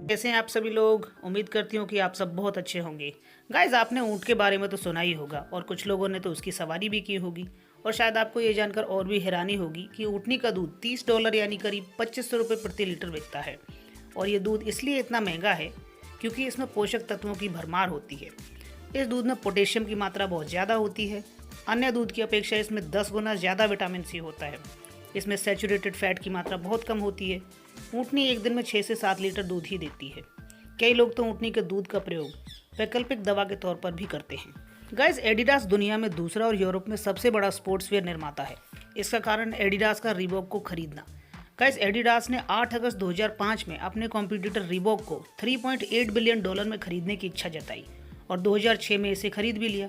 कैसे हैं आप सभी लोग। उम्मीद करती हूँ कि आप सब बहुत अच्छे होंगे। गाइज, आपने ऊँट के बारे में तो सुना ही होगा और कुछ लोगों ने तो उसकी सवारी भी की होगी। और शायद आपको ये जानकर और भी हैरानी होगी कि ऊँटनी का दूध $30 यानी करीब 2500 रुपये प्रति लीटर बिकता है। और ये दूध इसलिए इतना महंगा है क्योंकि इसमें पोषक तत्वों की भरमार होती है। इस दूध में पोटेशियम की मात्रा बहुत ज़्यादा होती है। अन्य दूध की अपेक्षा इसमें 10 गुना ज़्यादा विटामिन सी होता है। इसमें सैचुरेटेड फैट की मात्रा बहुत कम होती है। ऊँटनी एक दिन में 6 से 7 लीटर दूध ही देती है। कई लोग तो ऊँटनी के दूध का प्रयोग वैकल्पिक दवा के तौर पर भी करते हैं। गाइस, एडिडास दुनिया में दूसरा और यूरोप में सबसे बड़ा स्पोर्ट्स वेयर निर्माता है। इसका कारण एडिडास का रीबॉक को खरीदना। गाइस, एडिडास ने 8 अगस्त 2005 में अपने कॉम्पिटिटर रीबॉक को $3.8 बिलियन में खरीदने की इच्छा जताई और 2006 में इसे खरीद भी लिया।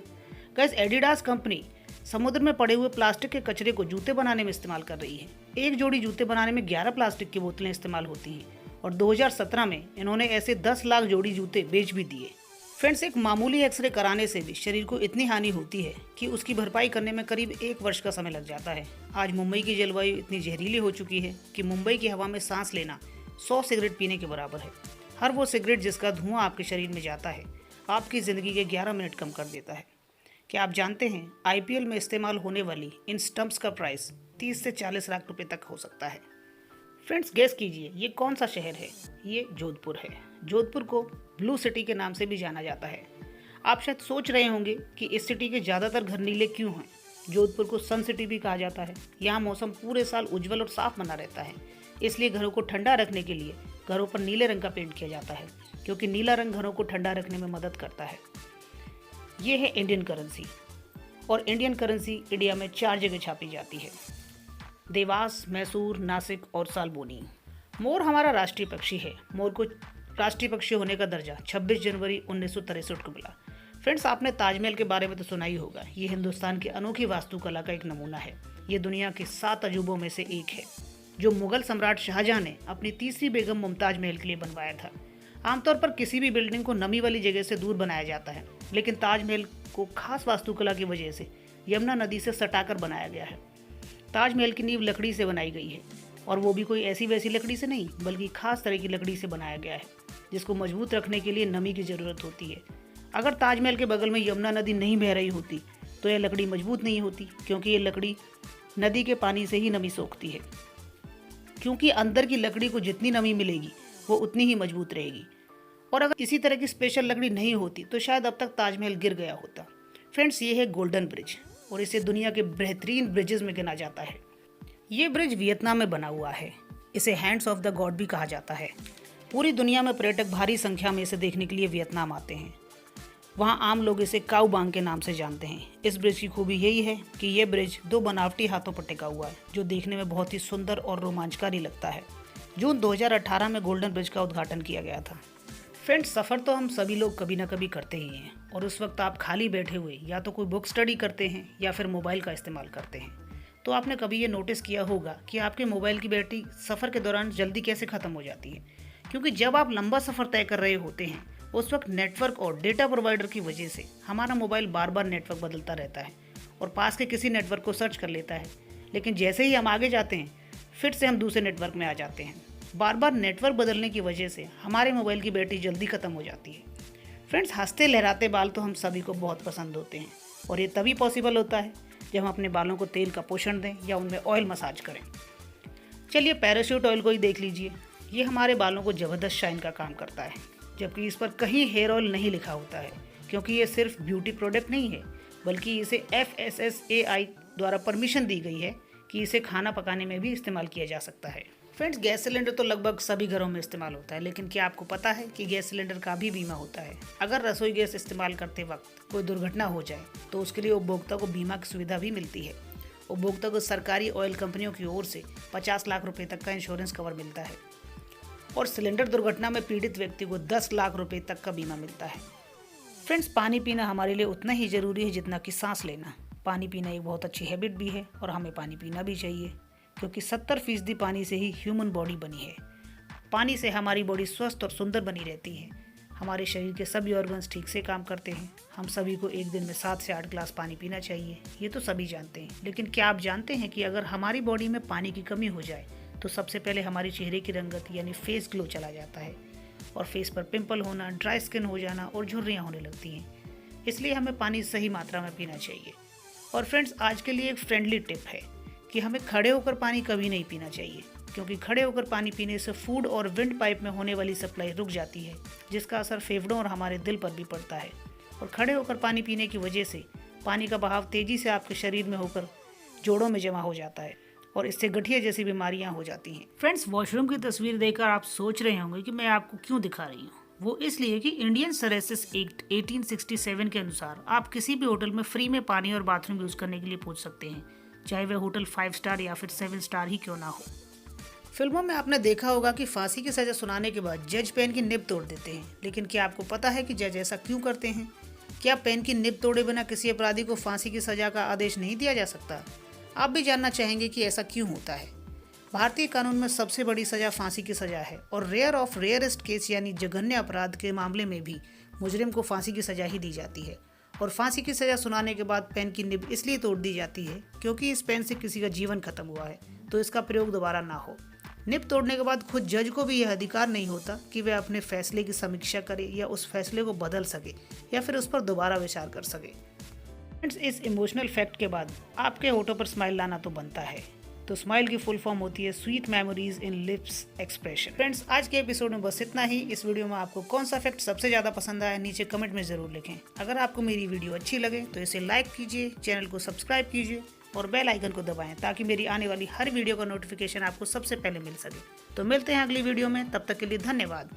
गाइस, एडिडास कंपनी समुद्र में पड़े हुए प्लास्टिक के कचरे को जूते बनाने में इस्तेमाल कर रही है। एक जोड़ी जूते बनाने में 11 प्लास्टिक की बोतलें इस्तेमाल होती हैं और 2017 में इन्होंने ऐसे 10 लाख जोड़ी जूते बेच भी दिए। फ्रेंड्स, एक मामूली एक्सरे कराने से भी शरीर को इतनी हानि होती है कि उसकी भरपाई करने में करीब 1 वर्ष का समय लग जाता है। आज मुंबई की जलवायु इतनी जहरीली हो चुकी है कि मुंबई की हवा में सांस लेना 100 सिगरेट पीने के बराबर है। हर वो सिगरेट जिसका धुआं आपके शरीर में जाता है आपकी ज़िंदगी के 11 मिनट कम कर देता है। क्या आप जानते हैं आईपीएल में इस्तेमाल होने वाली इन स्टंप्स का प्राइस 30 से 40 लाख रुपए तक हो सकता है। फ्रेंड्स, गेस कीजिए ये कौन सा शहर है। ये जोधपुर है। जोधपुर को ब्लू सिटी के नाम से भी जाना जाता है। आप शायद सोच रहे होंगे कि इस सिटी के ज़्यादातर घर नीले क्यों हैं। जोधपुर को सन सिटी भी कहा जाता है। यहाँ मौसम पूरे साल उज्जवल और साफ बना रहता है, इसलिए घरों को ठंडा रखने के लिए घरों पर नीले रंग का पेंट किया जाता है, क्योंकि नीला रंग घरों को ठंडा रखने में मदद करता है। ये है इंडियन करेंसी और इंडियन करेंसी इंडिया में 4 जगह छापी जाती है: देवास, मैसूर, नासिक और सालबोनी। मोर हमारा राष्ट्रीय पक्षी है। मोर को राष्ट्रीय पक्षी होने का दर्जा 26 जनवरी 1963 को मिला। फ्रेंड्स, आपने ताजमहल के बारे में तो सुना ही होगा। ये हिंदुस्तान की अनोखी वास्तुकला का एक नमूना है। ये दुनिया के 7 अजूबों में से एक है, जो मुगल सम्राट शाहजहां ने अपनी तीसरी बेगम मुमताज महल के लिए बनवाया था। आमतौर पर किसी भी बिल्डिंग को नमी वाली जगह से दूर बनाया जाता है, लेकिन ताजमहल को खास वास्तुकला की वजह से यमुना नदी से सटाकर बनाया गया है। ताजमहल की नींव लकड़ी से बनाई गई है और वो भी कोई ऐसी वैसी लकड़ी से नहीं, बल्कि खास तरह की लकड़ी से बनाया गया है, जिसको मजबूत रखने के लिए नमी की ज़रूरत होती है। अगर ताजमहल के बगल में यमुना नदी नहीं बह रही होती तो यह लकड़ी मजबूत नहीं होती, क्योंकि ये लकड़ी नदी के पानी से ही नमी सोखती है। क्योंकि अंदर की लकड़ी को जितनी नमी मिलेगी वो उतनी ही मजबूत रहेगी। और अगर इसी तरह की स्पेशल लकड़ी नहीं होती तो शायद अब तक ताजमहल गिर गया होता। फ्रेंड्स, ये है गोल्डन ब्रिज और इसे दुनिया के बेहतरीन ब्रिजेस में गिना जाता है। ये ब्रिज वियतनाम में बना हुआ है। इसे हैंड्स ऑफ द गॉड भी कहा जाता है। पूरी दुनिया में पर्यटक भारी संख्या में इसे देखने के लिए वियतनाम आते हैं। वहाँ आम लोग इसे काऊ बांग के नाम से जानते हैं। इस ब्रिज की खूबी यही है कि यह ब्रिज 2 बनावटी हाथों पर टिका हुआ है, जो देखने में बहुत ही सुंदर और रोमांचकारी लगता है। जून 2018 में गोल्डन ब्रिज का उद्घाटन किया गया था। फ्रेंड्स, सफ़र तो हम सभी लोग कभी ना कभी करते ही हैं और उस वक्त आप खाली बैठे हुए या तो कोई बुक स्टडी करते हैं या फिर मोबाइल का इस्तेमाल करते हैं। तो आपने कभी ये नोटिस किया होगा कि आपके मोबाइल की बैटरी सफ़र के दौरान जल्दी कैसे ख़त्म हो जाती है। क्योंकि जब आप लंबा सफ़र तय कर रहे होते हैं उस वक्त नेटवर्क और डेटा प्रोवाइडर की वजह से हमारा मोबाइल बार बार नेटवर्क बदलता रहता है और पास के किसी नेटवर्क को सर्च कर लेता है, लेकिन जैसे ही हम आगे जाते हैं फिर से हम दूसरे नेटवर्क में आ जाते हैं। बार बार नेटवर्क बदलने की वजह से हमारे मोबाइल की बैटरी जल्दी ख़त्म हो जाती है। फ्रेंड्स, हंसते लहराते बाल तो हम सभी को बहुत पसंद होते हैं और ये तभी पॉसिबल होता है जब हम अपने बालों को तेल का पोषण दें या उनमें ऑयल मसाज करें। चलिए पैराशूट ऑयल को ही देख लीजिए। ये हमारे बालों को ज़बरदस्त शाइन का काम करता है, जबकि इस पर कहीं हेयर ऑयल नहीं लिखा होता है, क्योंकि ये सिर्फ ब्यूटी प्रोडक्ट नहीं है, बल्कि इसे FSSAI द्वारा परमिशन दी गई है कि इसे खाना पकाने में भी इस्तेमाल किया जा सकता है। फ्रेंड्स, गैस सिलेंडर तो लगभग सभी घरों में इस्तेमाल होता है, लेकिन क्या आपको पता है कि गैस सिलेंडर का भी बीमा होता है। अगर रसोई गैस इस्तेमाल करते वक्त कोई दुर्घटना हो जाए तो उसके लिए उपभोक्ता को बीमा की सुविधा भी मिलती है। उपभोक्ता को सरकारी ऑयल कंपनियों की ओर से 50 लाख रुपए तक का इंश्योरेंस कवर मिलता है और सिलेंडर दुर्घटना में पीड़ित व्यक्ति को 10 लाख रुपए तक का बीमा मिलता है। फ्रेंड्स, पानी पीना हमारे लिए उतना ही ज़रूरी है जितना कि सांस लेना। पानी पीना एक बहुत अच्छी हैबिट भी है और हमें पानी पीना भी चाहिए, क्योंकि 70% पानी से ही ह्यूमन बॉडी बनी है। पानी से हमारी बॉडी स्वस्थ और सुंदर बनी रहती है। हमारे शरीर के सभी ऑर्गन्स ठीक से काम करते हैं। हम सभी को एक दिन में 7 से 8 गिलास पानी पीना चाहिए, ये तो सभी जानते हैं। लेकिन क्या आप जानते हैं कि अगर हमारी बॉडी में पानी की कमी हो जाए तो सबसे पहले हमारे चेहरे की रंगत यानी फेस ग्लो चला जाता है और फेस पर पिंपल होना, ड्राई स्किन हो जाना और झुर्रियाँ होने लगती हैं। इसलिए हमें पानी सही मात्रा में पीना चाहिए। और फ्रेंड्स, आज के लिए एक फ्रेंडली टिप है कि हमें खड़े होकर पानी कभी नहीं पीना चाहिए, क्योंकि खड़े होकर पानी पीने से फूड और विंड पाइप में होने वाली सप्लाई रुक जाती है, जिसका असर फेफड़ों और हमारे दिल पर भी पड़ता है। और खड़े होकर पानी पीने की वजह से पानी का बहाव तेज़ी से आपके शरीर में होकर जोड़ों में जमा हो जाता है और इससे गठिया जैसी बीमारियां हो जाती हैं। फ्रेंड्स, वॉशरूम की तस्वीर देखकर आप सोच रहे होंगे कि मैं आपको क्यों दिखा रही हूँ। वो इसलिए कि इंडियन सर्विसेज एक्ट 1867 के अनुसार आप किसी भी होटल में फ्री में पानी और बाथरूम यूज़ करने के लिए पूछ सकते हैं, चाहे वह होटल 5 स्टार या फिर 7 स्टार ही क्यों ना हो। फिल्मों में आपने देखा होगा कि फांसी की सज़ा सुनाने के बाद जज पेन की निब तोड़ देते हैं, लेकिन क्या आपको पता है कि जज ऐसा क्यों करते हैं? क्या पेन की निब तोड़े बिना किसी अपराधी को फांसी की सज़ा का आदेश नहीं दिया जा सकता? आप भी जानना चाहेंगे कि ऐसा क्यों होता है। भारतीय कानून में सबसे बड़ी सज़ा फांसी की सज़ा है और रेयर ऑफ रेयरेस्ट केस यानी जघन्य अपराध के मामले में भी मुजरिम को फांसी की सज़ा ही दी जाती है। और फांसी की सज़ा सुनाने के बाद पेन की निब इसलिए तोड़ दी जाती है क्योंकि इस पेन से किसी का जीवन खत्म हुआ है, तो इसका प्रयोग दोबारा ना हो। निब तोड़ने के बाद खुद जज को भी यह अधिकार नहीं होता कि वह अपने फैसले की समीक्षा करे या उस फैसले को बदल सके या फिर उस पर दोबारा विचार कर सके। फ्रेंड्स, इस इमोशनल फैक्ट के बाद आपके होठों पर स्माइल लाना तो बनता है। तो स्माइल की फुल फॉर्म होती है स्वीट मेमोरीज इन लिप्स एक्सप्रेशन। फ्रेंड्स, आज के एपिसोड में बस इतना ही। इस वीडियो में आपको कौन सा फैक्ट सबसे ज़्यादा पसंद आया नीचे कमेंट में ज़रूर लिखें। अगर आपको मेरी वीडियो अच्छी लगे तो इसे लाइक कीजिए, चैनल को सब्सक्राइब कीजिए और बेल आइकन को दबाएं ताकि मेरी आने वाली हर वीडियो का नोटिफिकेशन आपको सबसे पहले मिल सके। तो मिलते हैं अगली वीडियो में, तब तक के लिए धन्यवाद।